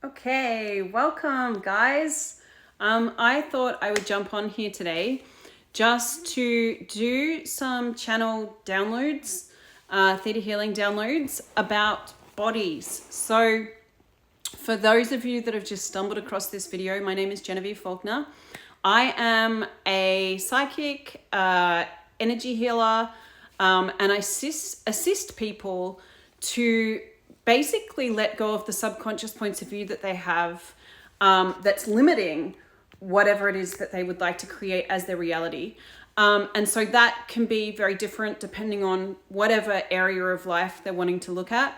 Okay, welcome guys. I thought I would jump on here today just to do some channel downloads, theta healing downloads about bodies. So for those of you that have just stumbled across this video, my name is Genevieve Faulkner. I am a psychic, energy healer, and I assist people to basically let go of the subconscious points of view that they have, that's limiting whatever it is that they would like to create as their reality. And so that can be very different depending on whatever area of life they're wanting to look at.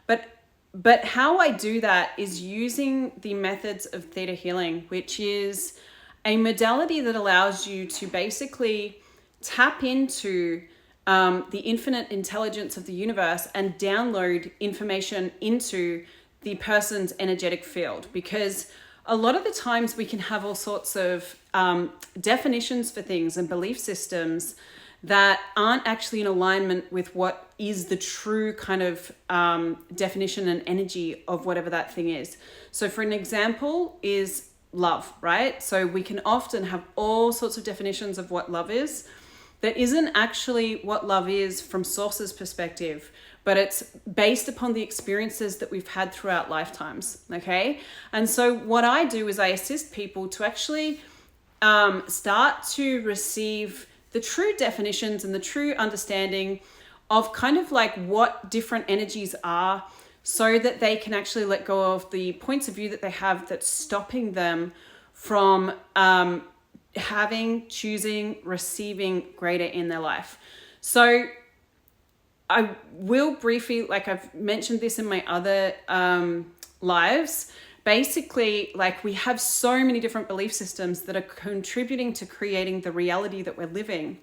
But how I do that is using the methods of theta healing, which is a modality that allows you to basically tap into the infinite intelligence of the universe and download information into the person's energetic field. Because a lot of the times we can have all sorts of definitions for things and belief systems that aren't actually in alignment with what is the true kind of definition and energy of whatever that thing is. So for an example is love, right? So we can often have all sorts of definitions of what love is that isn't actually what love is from source's perspective, but it's based upon the experiences that we've had throughout lifetimes, okay? And so what I do is I assist people to actually start to receive the true definitions and the true understanding of kind of like what different energies are, so that they can actually let go of the points of view that they have that's stopping them from choosing, receiving greater in their life. So I will briefly, like I've mentioned this in my other lives, basically, like we have so many different belief systems that are contributing to creating the reality that we're living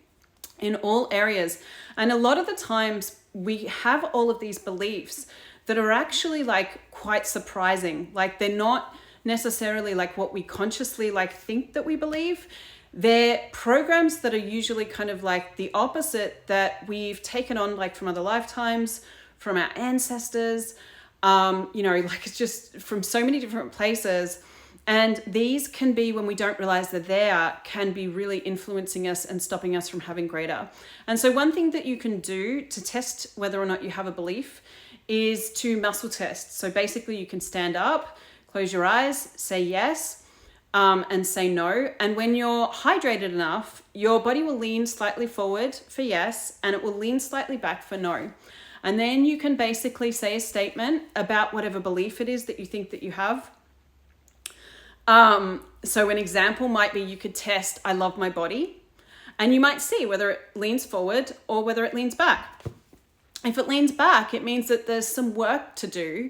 in all areas. And a lot of the times we have all of these beliefs that are actually like quite surprising. Like they're not necessarily like what we consciously like think that we believe. They're programs that are usually kind of like the opposite that we've taken on, like from other lifetimes, from our ancestors, like it's just from so many different places. And these can be, when we don't realize they're there, can be really influencing us and stopping us from having greater. And so one thing that you can do to test whether or not you have a belief is to muscle test. So basically you can stand up, close your eyes, say yes, and say no. And when you're hydrated enough, your body will lean slightly forward for yes, and it will lean slightly back for no. And then you can basically say a statement about whatever belief it is that you think that you have. So an example might be, you could test, I love my body, and you might see whether it leans forward or whether it leans back. If it leans back, it means that there's some work to do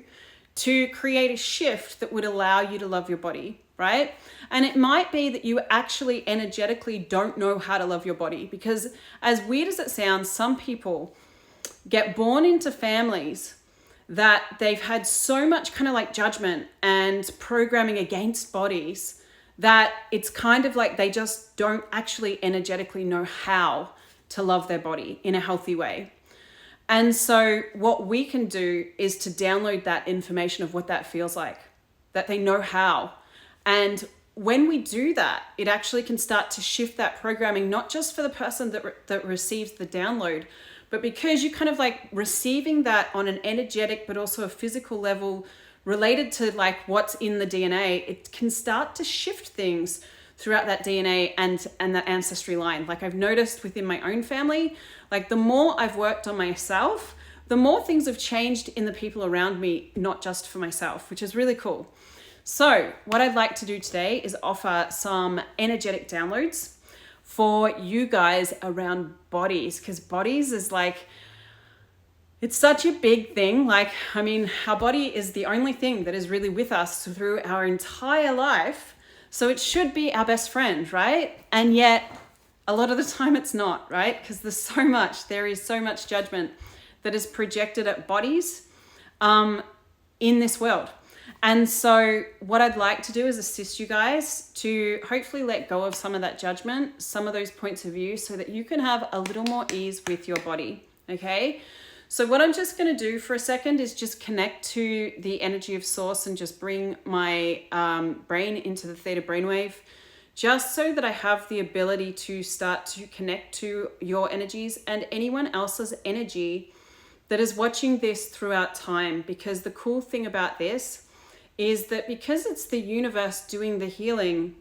to create a shift that would allow you to love your body, right? And it might be that you actually energetically don't know how to love your body, because as weird as it sounds, some people get born into families that they've had so much kind of like judgment and programming against bodies that it's kind of like they just don't actually energetically know how to love their body in a healthy way. And so what we can do is to download that information of what that feels like, that they know how. And when we do that, it actually can start to shift that programming, not just for the person that receives the download, but because you're kind of like receiving that on an energetic, but also a physical level related to like what's in the DNA, it can start to shift things throughout that DNA and that ancestry line. Like I've noticed within my own family, like the more I've worked on myself, the more things have changed in the people around me, not just for myself, which is really cool. So what I'd like to do today is offer some energetic downloads for you guys around bodies, because bodies is like, it's such a big thing. Like, I mean, our body is the only thing that is really with us through our entire life. So it should be our best friend, right? And yet a lot of the time it's not, right? Because there is so much judgment that is projected at bodies in this world. And so what I'd like to do is assist you guys to hopefully let go of some of that judgment, some of those points of view, so that you can have a little more ease with your body, okay? So what I'm just going to do for a second is just connect to the energy of source and just bring my brain into the theta brainwave, just so that I have the ability to start to connect to your energies and anyone else's energy that is watching this throughout time. Because the cool thing about this is that because it's the universe doing the healing,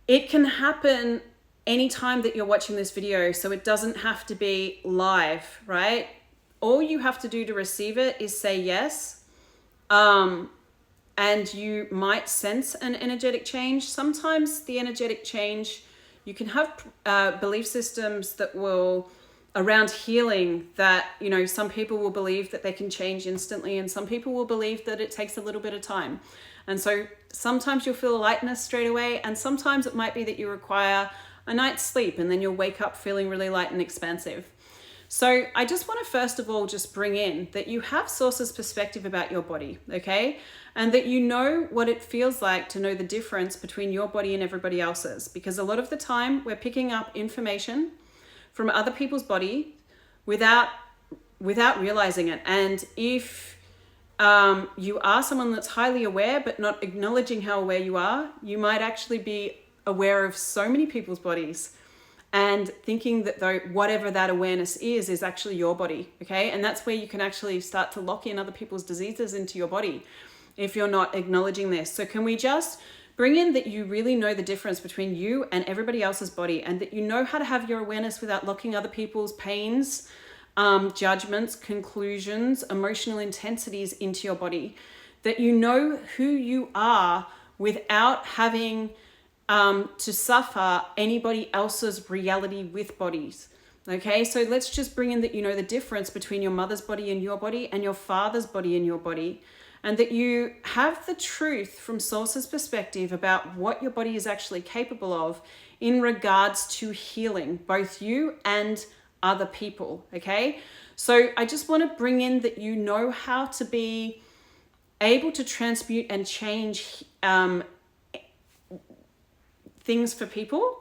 it can happen anytime that you're watching this video. So it doesn't have to be live, right? All you have to do to receive it is say yes. And you might sense an energetic change. Sometimes the energetic change, you can have belief systems that will, around healing, that, you know, some people will believe that they can change instantly, and some people will believe that it takes a little bit of time. And so sometimes you'll feel a lightness straight away, and sometimes it might be that you require a night's sleep and then you'll wake up feeling really light and expansive. So I just want to first of all just bring in that you have Source's perspective about your body, okay? And that you know what it feels like to know the difference between your body and everybody else's. Because a lot of the time we're picking up information from other people's body without realizing it. And if you are someone that's highly aware but not acknowledging how aware you are, you might actually be aware of so many people's bodies and thinking that though whatever that awareness is actually your body, okay? And that's where you can actually start to lock in other people's diseases into your body if you're not acknowledging this. So can we just bring in that you really know the difference between you and everybody else's body, and that you know how to have your awareness without locking other people's pains, judgments, conclusions, emotional intensities into your body, that you know who you are without having to suffer anybody else's reality with bodies. Okay, so let's just bring in that you know the difference between your mother's body and your body, and your father's body and your body, and that you have the truth from Source's perspective about what your body is actually capable of in regards to healing both you and other people. Okay, so I just want to bring in that you know how to be able to transmute and change things for people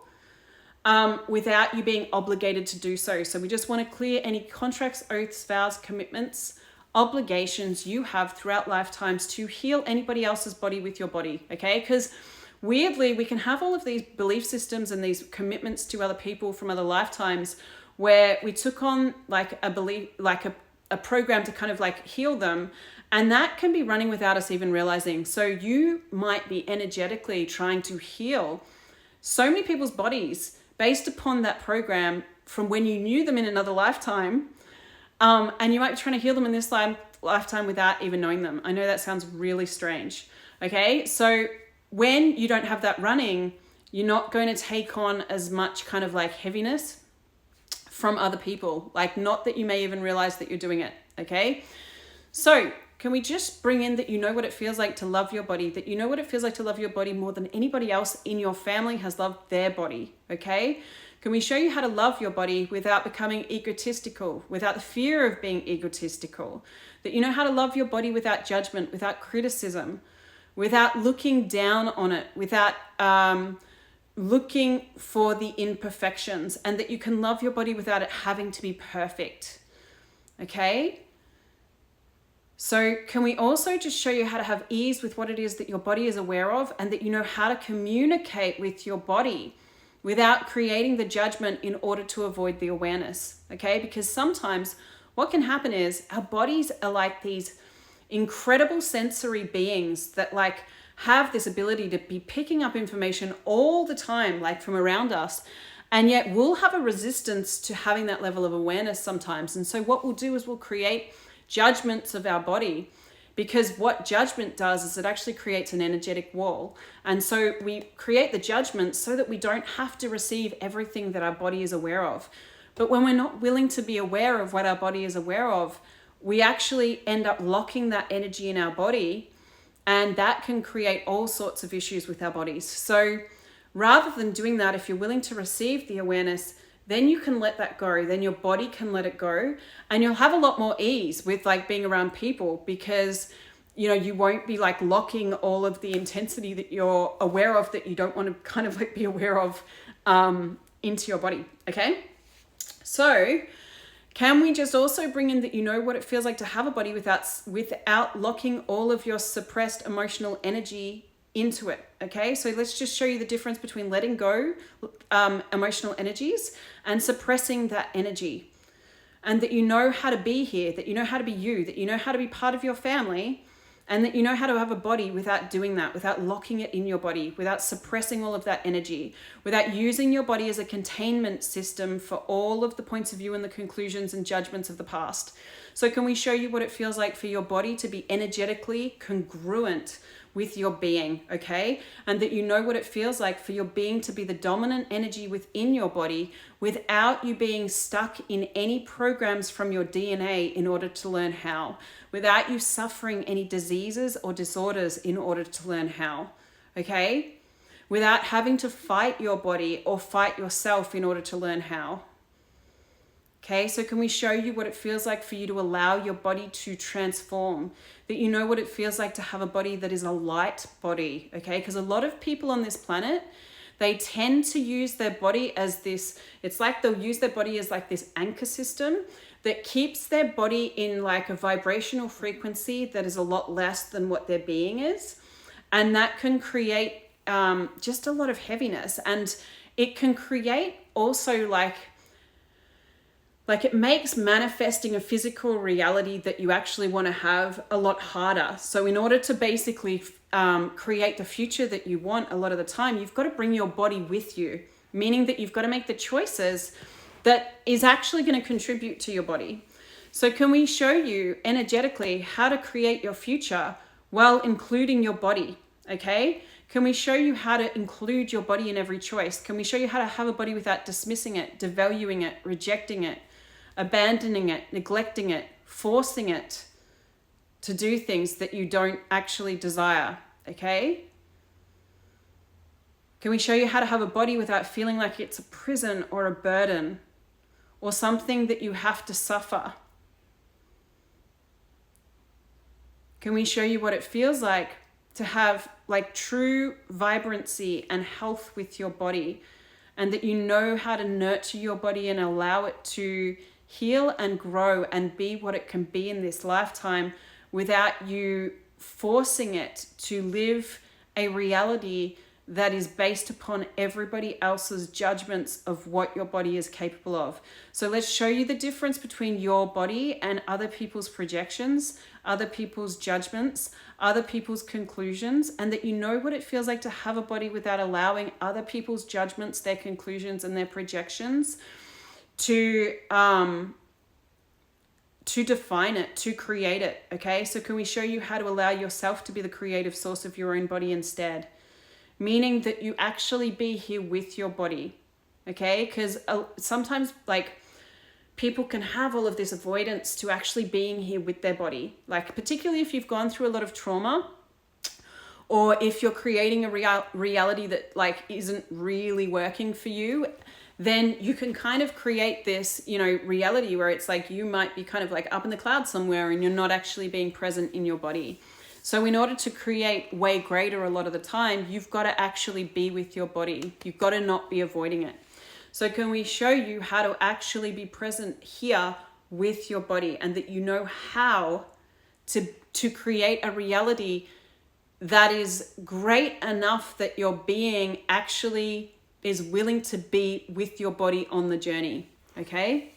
without you being obligated to do so. So we just want to clear any contracts, oaths, vows, commitments, obligations you have throughout lifetimes to heal anybody else's body with your body, okay? Because weirdly, we can have all of these belief systems and these commitments to other people from other lifetimes where we took on like a belief, like a program to kind of like heal them, and that can be running without us even realizing. So you might be energetically trying to heal so many people's bodies based upon that program from when you knew them in another lifetime. And you might be trying to heal them in this lifetime without even knowing them. I know that sounds really strange. Okay, so when you don't have that running, you're not going to take on as much kind of like heaviness from other people. Like, not that you may even realize that you're doing it. Okay, so can we just bring in that you know what it feels like to love your body, that you know what it feels like to love your body more than anybody else in your family has loved their body, okay? Can we show you how to love your body without becoming egotistical, without the fear of being egotistical? That you know how to love your body without judgment, without criticism, without looking down on it, without looking for the imperfections, and that you can love your body without it having to be perfect, okay? So can we also just show you how to have ease with what it is that your body is aware of, and that you know how to communicate with your body without creating the judgment in order to avoid the awareness, okay? Because sometimes what can happen is our bodies are like these incredible sensory beings that like have this ability to be picking up information all the time, like from around us, and yet we'll have a resistance to having that level of awareness sometimes. And so what we'll do is we'll create judgments of our body, because what judgment does is it actually creates an energetic wall. And so we create the judgment so that we don't have to receive everything that our body is aware of. But when we're not willing to be aware of what our body is aware of, we actually end up locking that energy in our body, and that can create all sorts of issues with our bodies. So rather than doing that, if you're willing to receive the awareness, then you can let that go. Then your body can let it go, and you'll have a lot more ease with like being around people, because you know, you won't be like locking all of the intensity that you're aware of that you don't want to kind of like be aware of into your body. Okay, so Can we just also bring in that you know what it feels like to have a body without locking all of your suppressed emotional energy into it? Okay, so let's just show you the difference between letting go emotional energies and suppressing that energy. And that you know how to be here, that you know how to be you, that you know how to be part of your family, and that you know how to have a body without doing that, without locking it in your body, without suppressing all of that energy, without using your body as a containment system for all of the points of view and the conclusions and judgments of the past. So can we show you what it feels like for your body to be energetically congruent with your being, okay? And that you know what it feels like for your being to be the dominant energy within your body without you being stuck in any programs from your DNA in order to learn how, without you suffering any diseases or disorders in order to learn how, okay? Without having to fight your body or fight yourself in order to learn how. Okay, so can we show you what it feels like for you to allow your body to transform? That you know what it feels like to have a body that is a light body, okay? Because a lot of people on this planet, they tend to use their body as this, it's like they'll use their body as like this anchor system that keeps their body in like a vibrational frequency that is a lot less than what their being is. And that can create just a lot of heaviness. And it can create also like it makes manifesting a physical reality that you actually want to have a lot harder. So in order to basically create the future that you want, a lot of the time, you've got to bring your body with you, meaning that you've got to make the choices that is actually going to contribute to your body. So can we show you energetically how to create your future while including your body, okay? Can we show you how to include your body in every choice? Can we show you how to have a body without dismissing it, devaluing it, rejecting it, abandoning it, neglecting it, forcing it to do things that you don't actually desire, okay? Can we show you how to have a body without feeling like it's a prison or a burden or something that you have to suffer? Can we show you what it feels like to have like true vibrancy and health with your body, and that you know how to nurture your body and allow it to heal and grow and be what it can be in this lifetime without you forcing it to live a reality that is based upon everybody else's judgments of what your body is capable of. So let's show you the difference between your body and other people's projections, other people's judgments, other people's conclusions, and that you know what it feels like to have a body without allowing other people's judgments, their conclusions, and their projections to define it, to create it, okay? So can we show you how to allow yourself to be the creative source of your own body instead? Meaning that you actually be here with your body, okay? Because sometimes like people can have all of this avoidance to actually being here with their body. Like particularly if you've gone through a lot of trauma, or if you're creating a reality that like isn't really working for you, then you can kind of create this, you know, reality where it's like you might be kind of like up in the clouds somewhere and you're not actually being present in your body. So in order to create way greater a lot of the time, you've got to actually be with your body. You've got to not be avoiding it. So can we show you how to actually be present here with your body, and that you know how to create a reality that is great enough that your being actually is willing to be with your body on the journey, okay?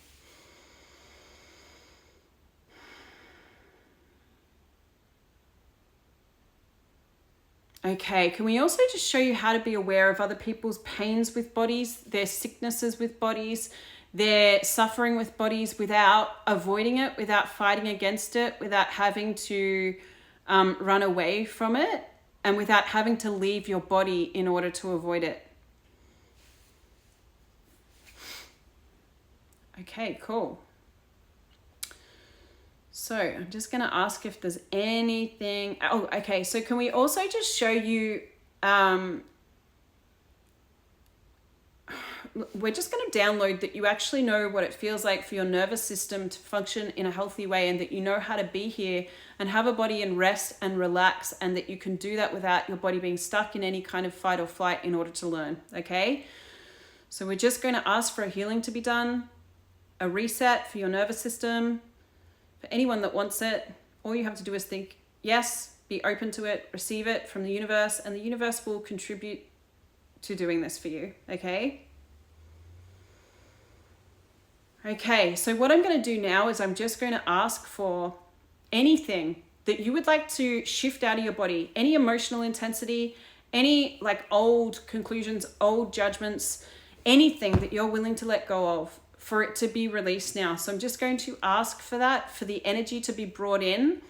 Okay, can we also just show you how to be aware of other people's pains with bodies, their sicknesses with bodies, their suffering with bodies without avoiding it, without fighting against it, without having to run away from it, and without having to leave your body in order to avoid it? Okay, cool. So I'm just going to ask if there's anything. Oh, okay. So can we also just show you, we're just going to download that you actually know what it feels like for your nervous system to function in a healthy way, and that you know how to be here and have a body and rest and relax, and that you can do that without your body being stuck in any kind of fight or flight in order to learn. Okay. So we're just going to ask for a healing to be done. a reset for your nervous system. For anyone that wants it, all you have to do is think, yes, be open to it, receive it from the universe, and the universe will contribute to doing this for you, okay? Okay, so what I'm going to do now is I'm just going to ask for anything that you would like to shift out of your body, any emotional intensity, any like old conclusions, old judgments, anything that you're willing to let go of, for it to be released now. So I'm just going to ask for that, for the energy to be brought in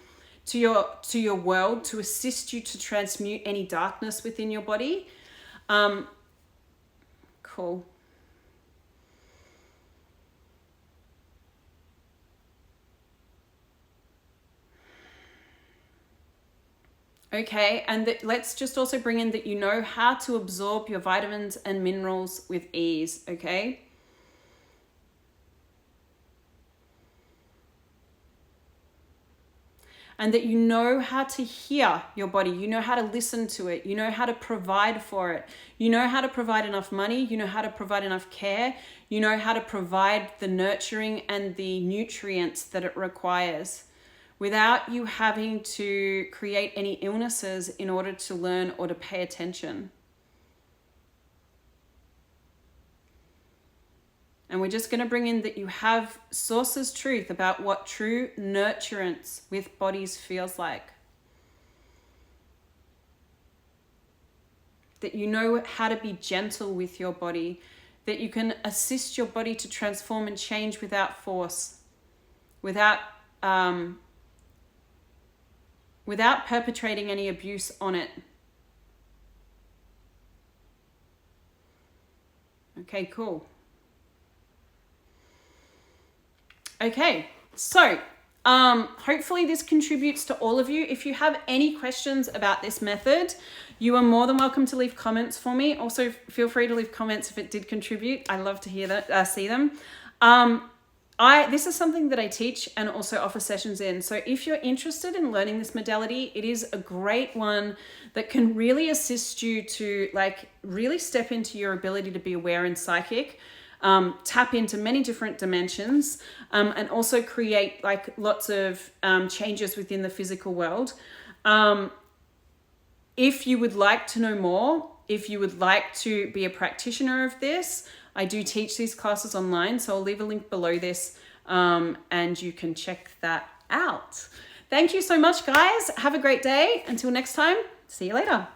to your world, to assist you to transmute any darkness within your body. Cool. Okay, and let's just also bring in that you know how to absorb your vitamins and minerals with ease, okay? And that you know how to hear your body, you know how to listen to it, you know how to provide for it, you know how to provide enough money, you know how to provide enough care, you know how to provide the nurturing and the nutrients that it requires without you having to create any illnesses in order to learn or to pay attention. And we're just going to bring in that you have source's truth about what true nurturance with bodies feels like. That you know how to be gentle with your body. That you can assist your body to transform and change without force. Without perpetrating any abuse on it. Okay, cool. Okay, so hopefully this contributes to all of you. If you have any questions about this method, you are more than welcome to leave comments for me. Also, feel free to leave comments if it did contribute. I love to hear that, see them. This is something that I teach and also offer sessions in. So if you're interested in learning this modality, it is a great one that can really assist you to like really step into your ability to be aware and psychic. Tap into many different dimensions, and also create like lots of changes within the physical world. If you would like to know more, if you would like to be a practitioner of this, I do teach these classes online, so I'll leave a link below this, and you can check that out. Thank you so much, guys. Have a great day. Until next time, see you later.